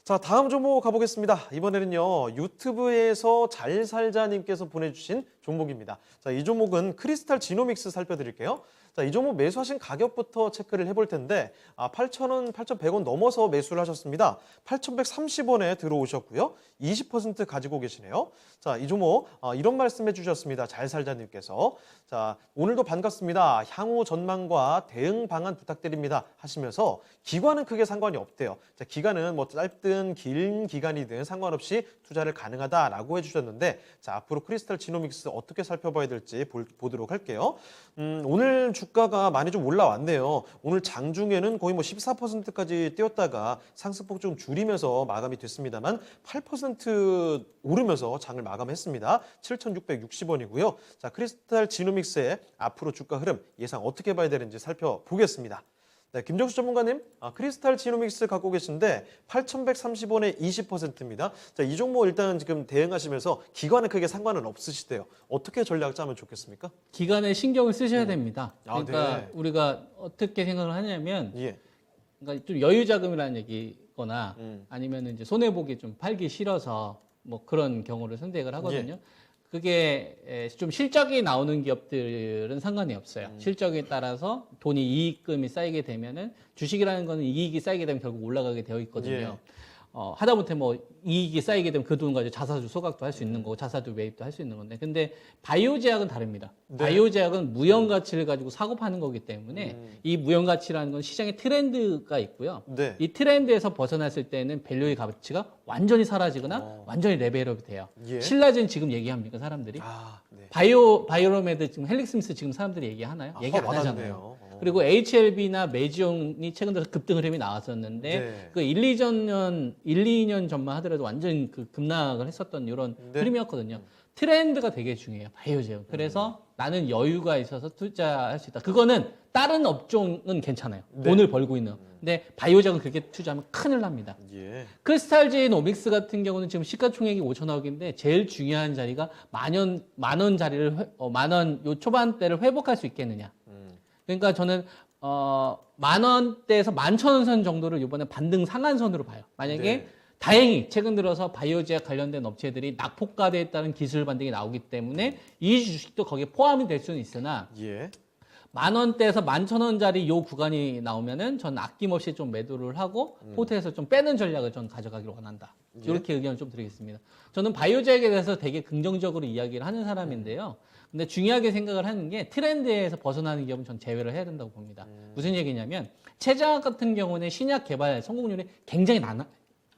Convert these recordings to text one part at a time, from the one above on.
자, 다음 종목 가보겠습니다. 이번에는요, 유튜브에서 잘살자님께서 보내주신 종목입니다. 자, 이 종목은 크리스탈 지노믹스 살펴드릴게요. 자, 이 종목 매수하신 가격부터 체크를 해볼 텐데, 8,000원, 8,100원 넘어서 매수를 하셨습니다. 8,130원에 들어오셨고요. 20% 가지고 계시네요. 자, 이 종목, 이런 말씀 해주셨습니다. 잘살자님께서. 자, 오늘도 반갑습니다. 향후 전망과 대응 방안 부탁드립니다. 하시면서 기간은 크게 상관이 없대요. 자, 기간은 뭐 짧든 긴 기간이든 상관없이 투자를 가능하다라고 해주셨는데, 자, 앞으로 크리스탈 지노믹스 어떻게 살펴봐야 될지 보도록 할게요. 오늘 주가가 많이 좀 올라왔네요. 오늘 장중에는 거의 뭐 14%까지 뛰었다가 상승폭 좀 줄이면서 마감이 됐습니다만 8% 오르면서 장을 마감했습니다. 7,660원이고요. 자, 크리스탈 지노믹스의 앞으로 주가 흐름 예상 어떻게 봐야 되는지 살펴보겠습니다. 네, 김정수 전문가님, 크리스탈 지노믹스 갖고 계신데 8,130원에 20%입니다. 자, 이 종목 일단 지금 대응하시면서 기간은 크게 상관은 없으시대요. 어떻게 전략 짜면 좋겠습니까? 기간에 신경을 쓰셔야 됩니다. 그러니까 네. 우리가 어떻게 생각을 하냐면, 예. 그러니까 좀 여유 자금이라는 얘기거나 아니면 이제 손해 보기 좀 팔기 싫어서 뭐 그런 경우를 선택을 하거든요. 그게 좀 실적이 나오는 기업들은 상관이 없어요. 실적에 따라서 돈이 이익금이 쌓이게 되면은 주식이라는 거는 이익이 쌓이게 되면 결국 올라가게 되어 있거든요. 하다못해 뭐 이익이 쌓이게 되면 그 돈 가지고 자사주 소각도 할 수 있는 거고 자사주 매입도 할 수 있는 건데, 근데 바이오 제약은 다릅니다. 네. 바이오 제약은 무형 가치를 가지고 사고 파는 거기 때문에 이 무형 가치라는 건 시장의 트렌드가 있고요. 네. 이 트렌드에서 벗어났을 때는 밸류의 가치가 완전히 사라지거나 완전히 레벨업이 돼요. 예. 신라젠 지금 얘기합니까 사람들이? 네. 바이오로메드 지금 헬릭스미스 지금 사람들이 얘기하나요? 얘기 안 와닿네요. 하잖아요. 그리고 HLB나 메지온이 최근 들어서 급등 흐름이 나왔었는데, 네. 그 1, 2년 전만 하더라도 완전 그 급락을 했었던 이런 네. 흐름이었거든요. 트렌드가 되게 중요해요, 바이오제약. 그래서 나는 여유가 있어서 투자할 수 있다. 그거는 다른 업종은 괜찮아요. 네. 돈을 벌고 있는. 근데 바이오제약은 그렇게 투자하면 큰일 납니다. 예. 크리스탈제이노믹스 같은 경우는 지금 시가총액이 5천억인데 제일 중요한 자리가 만원 자리를 만원 요 초반대를 회복할 수 있겠느냐. 그러니까 저는 만 원대에서 11,000원 선 정도를 이번에 반등 상한선으로 봐요. 만약에 네. 다행히 최근 들어서 바이오제약 관련된 업체들이 낙폭과대에 따른 기술 반등이 나오기 때문에 이 주식도 거기에 포함이 될 수는 있으나, 예. 만 원대에서 11,000원짜리 요 구간이 나오면은 전 아낌없이 좀 매도를 하고 포트에서 좀 빼는 전략을 전 가져가기를 원한다. 이렇게 의견을 좀 드리겠습니다. 저는 바이오제약에 대해서 되게 긍정적으로 이야기를 하는 사람인데요. 근데 중요하게 생각을 하는 게 트렌드에서 벗어나는 기업은 전 제외를 해야 된다고 봅니다. 무슨 얘기냐면 최장학 같은 경우는 신약 개발 성공률이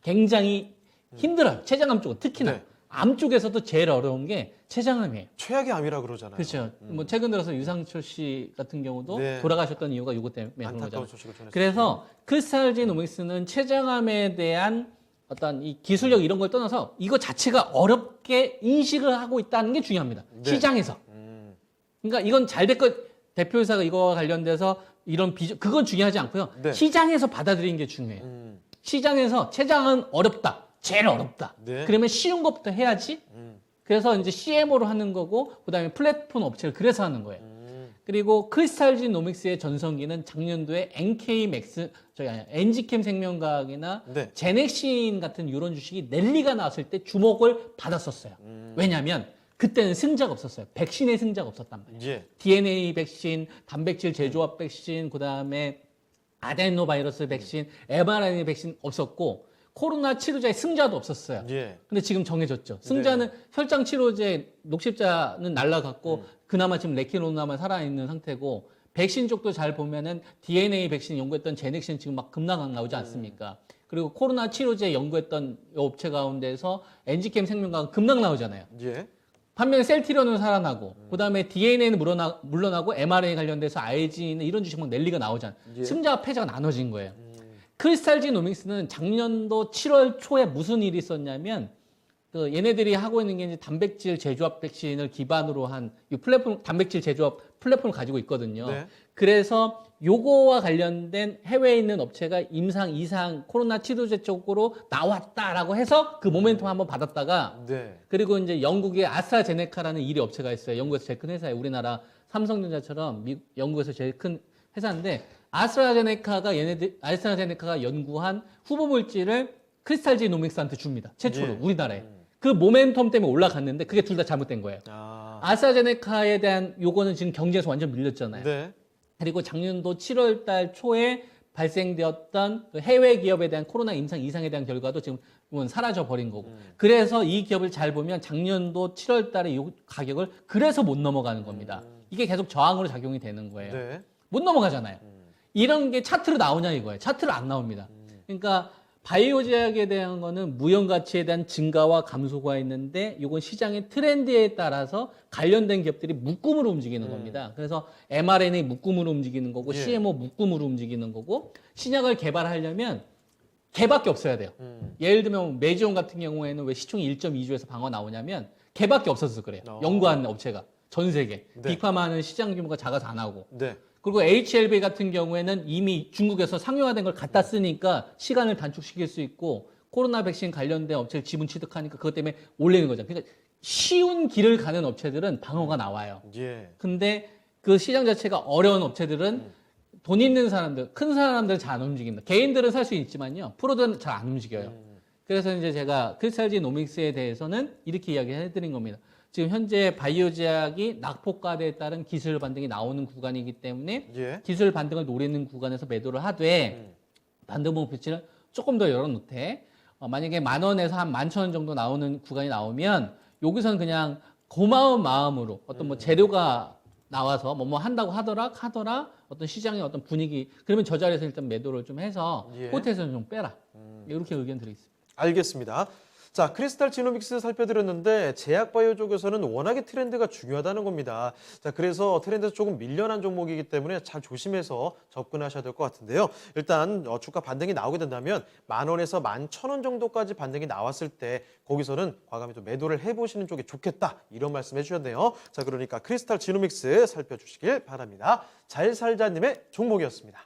굉장히 힘들어요. 췌장암 쪽은 특히나. 네. 암 쪽에서도 제일 어려운 게 췌장암이에요. 최악의 암이라 그러잖아요. 그렇죠. 뭐 최근 들어서 유상철 씨 같은 경우도 네. 돌아가셨던 이유가 이것 때문에 그런 안타까운 거잖아요. 소식을 전했습니다. 그래서 크리스탈지노믹스는 췌장암에 대한 어떤 이 기술력 이런 걸 떠나서 이거 자체가 어렵게 인식을 하고 있다는 게 중요합니다. 네. 시장에서. 그러니까 이건 잘 됐건 대표이사가 이거와 관련돼서 이런 그건 중요하지 않고요. 네. 시장에서 받아들이는 게 중요해요. 시장에서 췌장은 어렵다. 제일 어렵다. 네. 그러면 쉬운 것부터 해야지. 그래서 이제 CMO로 하는 거고, 그다음에 플랫폼 업체를 그래서 하는 거예요. 그리고 크리스탈지노믹스의 전성기는 작년도에 엔지캠 생명과학이나 네. 제넥신 같은 이런 주식이 랠리가 나왔을 때 주목을 받았었어요. 왜냐하면 그때는 승자가 없었어요. 백신의 승자가 없었단 말이에요. 예. DNA 백신, 단백질 제조합 백신, 그다음에 아데노바이러스 백신, mRNA 백신 없었고, 코로나 치료제의 승자도 없었어요. 예. 근데 지금 정해졌죠. 승자는 혈장 치료제 녹십자는 날라갔고 그나마 지금 레키노나만 살아있는 상태고, 백신 쪽도 잘 보면은 DNA 백신 연구했던 제넥신 지금 막 급락한 나오지 않습니까? 그리고 코로나 치료제 연구했던 업체 가운데서 엔지캠 생명과학은 급락 나오잖아요. 예. 반면에 셀티론은 살아나고, 그다음에 DNA는 물러나고 mRNA 관련돼서 IG는 이런 주식 막 랠리가 나오잖아요. 예. 승자와 패자가 나눠진 거예요. 크리스탈지노믹스는 작년도 7월 초에 무슨 일이 있었냐면, 그 얘네들이 하고 있는 게 이제 단백질 제조합 백신을 기반으로 한 이 플랫폼, 단백질 제조합 플랫폼을 가지고 있거든요. 네. 그래서 요거와 관련된 해외에 있는 업체가 임상, 이상, 코로나 치료제 쪽으로 나왔다라고 해서 그 모멘텀 한번 받았다가, 네. 그리고 이제 영국의 아스트라제네카라는 1위 업체가 있어요. 영국에서 제일 큰 회사예요. 우리나라 삼성전자처럼 영국에서 제일 큰 회사인데, 아스트라제네카가 연구한 후보 물질을 크리스탈 지노믹스한테 줍니다. 최초로 예. 우리나라에. 그 모멘텀 때문에 올라갔는데 그게 둘 다 잘못된 거예요. 아스트라제네카에 대한 요거는 지금 경제에서 완전 밀렸잖아요. 네. 그리고 작년도 7월 달 초에 발생되었던 그 해외 기업에 대한 코로나 임상 이상에 대한 결과도 지금 사라져 버린 거고. 그래서 이 기업을 잘 보면 작년도 7월 달에 이 가격을 그래서 못 넘어가는 겁니다. 이게 계속 저항으로 작용이 되는 거예요. 네. 못 넘어가잖아요. 이런 게 차트로 나오냐 이거예요. 차트로 안 나옵니다. 그러니까 바이오 제약에 대한 거는 무형 가치에 대한 증가와 감소가 있는데 이건 시장의 트렌드에 따라서 관련된 기업들이 묶음으로 움직이는 겁니다. 그래서 mRNA 묶음으로 움직이는 거고 예. CMO 묶음으로 움직이는 거고 신약을 개발하려면 개밖에 없어야 돼요. 예를 들면 메지온 같은 경우에는 왜 시총이 1.2조에서 방어 나오냐면 개밖에 없어서 그래요. 연구하는 업체가 전 세계. 네. 빅파마는 시장 규모가 작아서 안 하고. 네. 그리고 HLB 같은 경우에는 이미 중국에서 상용화된 걸 갖다 쓰니까 시간을 단축시킬 수 있고 코로나 백신 관련된 업체를 지분 취득하니까 그것 때문에 올리는 거죠. 그러니까 쉬운 길을 가는 업체들은 방어가 나와요. 예. 근데 그 시장 자체가 어려운 업체들은 돈 있는 사람들, 큰 사람들은 잘 안 움직입니다. 개인들은 살 수 있지만요. 프로들은 잘 안 움직여요. 그래서 이제 제가 크리스탈 노믹스에 대해서는 이렇게 이야기해드린 겁니다. 지금 현재 바이오 제약이 낙폭과대에 따른 기술 반등이 나오는 구간이기 때문에 예. 기술 반등을 노리는 구간에서 매도를 하되 반등 목표치를 조금 더 열어놓되 만약에 10,000원에서 한 11,000원 정도 나오는 구간이 나오면 여기서는 그냥 고마운 마음으로 어떤 뭐 재료가 나와서 뭐 한다고 하더라 어떤 시장의 어떤 분위기 그러면 저 자리에서 일단 매도를 좀 해서 예. 호텔에서는 좀 빼라 이렇게 의견 드리겠습니다. 알겠습니다. 자, 크리스탈 지노믹스 살펴드렸는데 제약바이오 쪽에서는 워낙에 트렌드가 중요하다는 겁니다. 자, 그래서 트렌드에서 조금 밀려난 종목이기 때문에 잘 조심해서 접근하셔야 될 것 같은데요. 일단 주가 반등이 나오게 된다면 10,000원에서 11,000원 정도까지 반등이 나왔을 때 거기서는 과감히 또 매도를 해보시는 쪽이 좋겠다 이런 말씀 해주셨네요. 자, 그러니까 크리스탈 지노믹스 살펴주시길 바랍니다. 잘 살자님의 종목이었습니다.